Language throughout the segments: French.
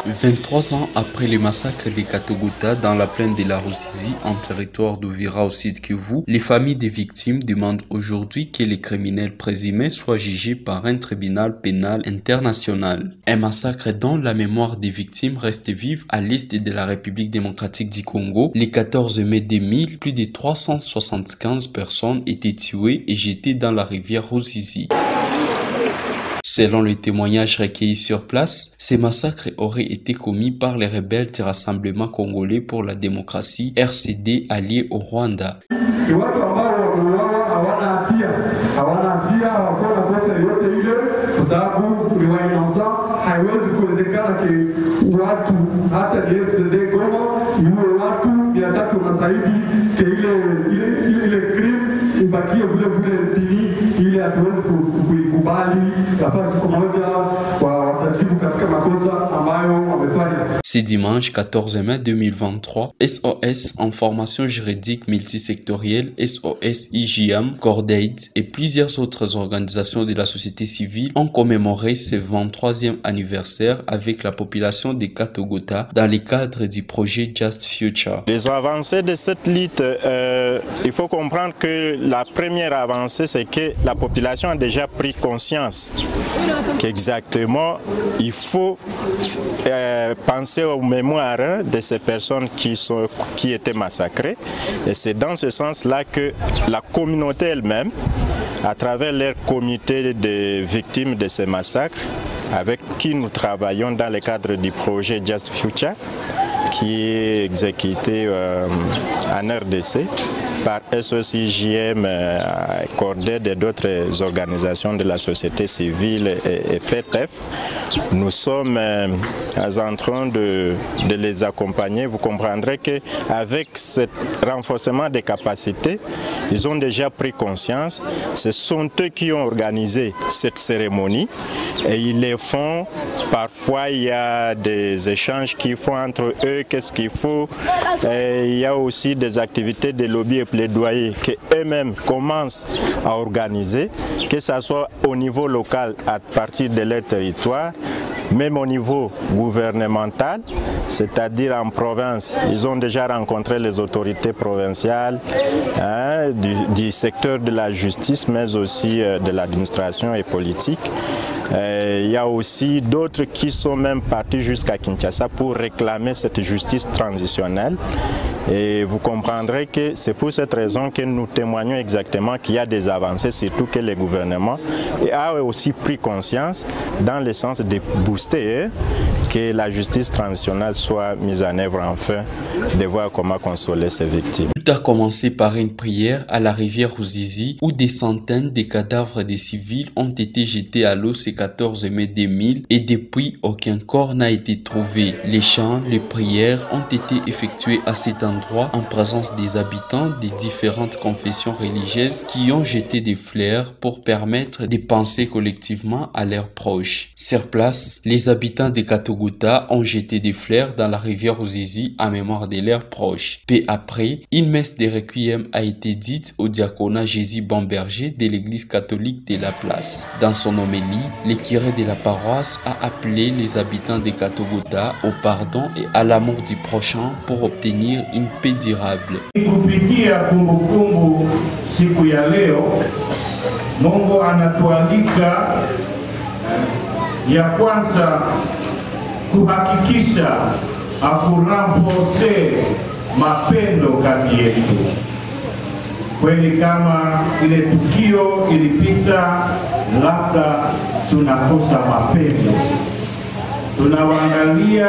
23 ans après le massacre des Katogota dans la plaine de la Ruzizi, en territoire d'Uvira au Sud Kivu, les familles des victimes demandent aujourd'hui que les criminels présumés soient jugés par un tribunal pénal international. Un massacre dont la mémoire des victimes reste vive à l'est de la République démocratique du Congo. Le 14 mai 2000, plus de 375 personnes étaient tuées et jetées dans la rivière Ruzizi. Selon les témoignages recueillis sur place, ces massacres auraient été commis par les rebelles du Rassemblement congolais pour la démocratie RCD alliés au Rwanda. Ce dimanche 14 mai 2023, SOS en formation juridique multisectorielle, SOS IJM, Cordaid et plusieurs autres organisations de la société civile ont commémoré ce 23e anniversaire avec la population des Katogota dans le cadre du projet Just Future. Les avancées de cette lutte, il faut comprendre que la première avancée, c'est que la population a déjà pris conscience qu'exactement il faut penser aux mémoires de ces personnes qui étaient massacrées. Et c'est dans ce sens-là que la communauté elle-même, à travers leur comité de victimes de ces massacres, avec qui nous travaillons dans le cadre du projet Just Future, qui est exécuté en RDC par SOS-IJM, Cordaid et d'autres organisations de la société civile et PETEF. Nous sommes en train de les accompagner. Vous comprendrez qu'avec ce renforcement des capacités, ils ont déjà pris conscience. Ce sont eux qui ont organisé cette cérémonie et ils les font. Parfois, il y a des échanges qu'ils font entre eux, qu'est-ce qu'il faut. Et il y a aussi des activités de lobby et plaidoyer qu'eux-mêmes commencent à organiser, que ce soit au niveau local à partir de leur territoire, même au niveau gouvernemental, c'est-à-dire en province. Ils ont déjà rencontré les autorités provinciales du secteur de la justice, mais aussi de l'administration et politique. Il y a aussi d'autres qui sont même partis jusqu'à Kinshasa pour réclamer cette justice transitionnelle. Et vous comprendrez que c'est pour cette raison que nous témoignons exactement qu'il y a des avancées, surtout que le gouvernement a aussi pris conscience dans le sens de booster que la justice transitionnelle soit mise en œuvre enfin, de voir comment consoler ces victimes. Tout a commencé par une prière à la rivière Ruzizi où des centaines de cadavres des civils ont été jetés à l'eau ce 14 mai 2000 et depuis aucun corps n'a été trouvé. Les chants, les prières ont été effectués à cet endroit en présence des habitants des différentes confessions religieuses qui ont jeté des fleurs pour permettre de penser collectivement à leurs proches. Sur place, les habitants de Katogota ont jeté des fleurs dans la rivière Ruzizi en mémoire de leurs proches. Peu après, une messe de requiem a été dite au diaconat Jésus Bomberger de l'église catholique de la place. Dans son homélie, le curé de la paroisse a appelé les habitants de Katogota au pardon et à l'amour du prochain pour obtenir une paix durable. Mungu anatualika ya kwanza kuhakikisha akuramforce mapendo kati yetu. Kweli kama ile tukio ilipita, labda tunakosa mapendo. Tunawaangalia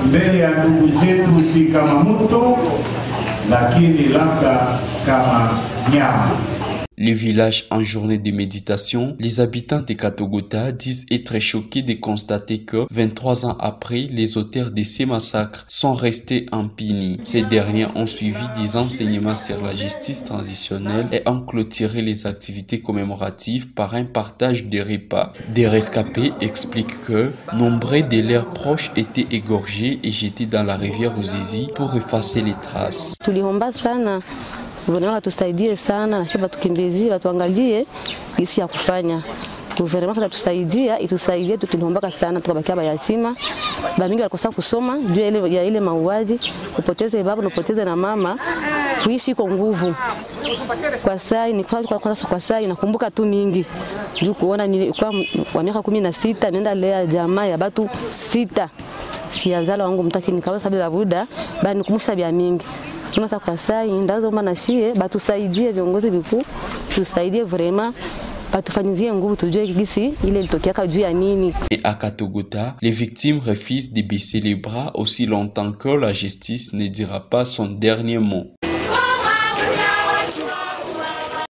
mbele ya ndugu zetu si kama mtu, lakini labda kama nyama. Le village en journée de méditation, les habitants de Katogota disent être choqués de constater que 23 ans après, les auteurs de ces massacres sont restés impunis. Ces derniers ont suivi des enseignements sur la justice transitionnelle et ont clôturé les activités commémoratives par un partage de repas. Des rescapés expliquent que nombreux de leurs proches étaient égorgés et jetés dans la rivière Ruzizi pour effacer les traces. Gouvernement watusaidie sana na sisi batukimbizie, watuangalie jinsi ya kufanya. Gouvernement sasa tusaidia, itusaidie tukilombaka sana tukabakia bayatima. Bamingi walikosa kusoma juu ya ile mauaji, upoteze baba na upoteze na mama, kuishi kwa nguvu. Kwa sai ni kwa sai nakumbuka tu mingi. Juu kuona nilikuwa wa miaka 16 nenda lea jamaa ya batu 6. Siazala wangu mtaki nikawa sababu ya buda, bali nikumusha bia mingi. Tunasa kwa sai ndazo maana shie batusaidie viongozi vikuu, tusaidie vraiment. Et à Katogota, les victimes refusent de baisser les bras aussi longtemps que la justice ne dira pas son dernier mot.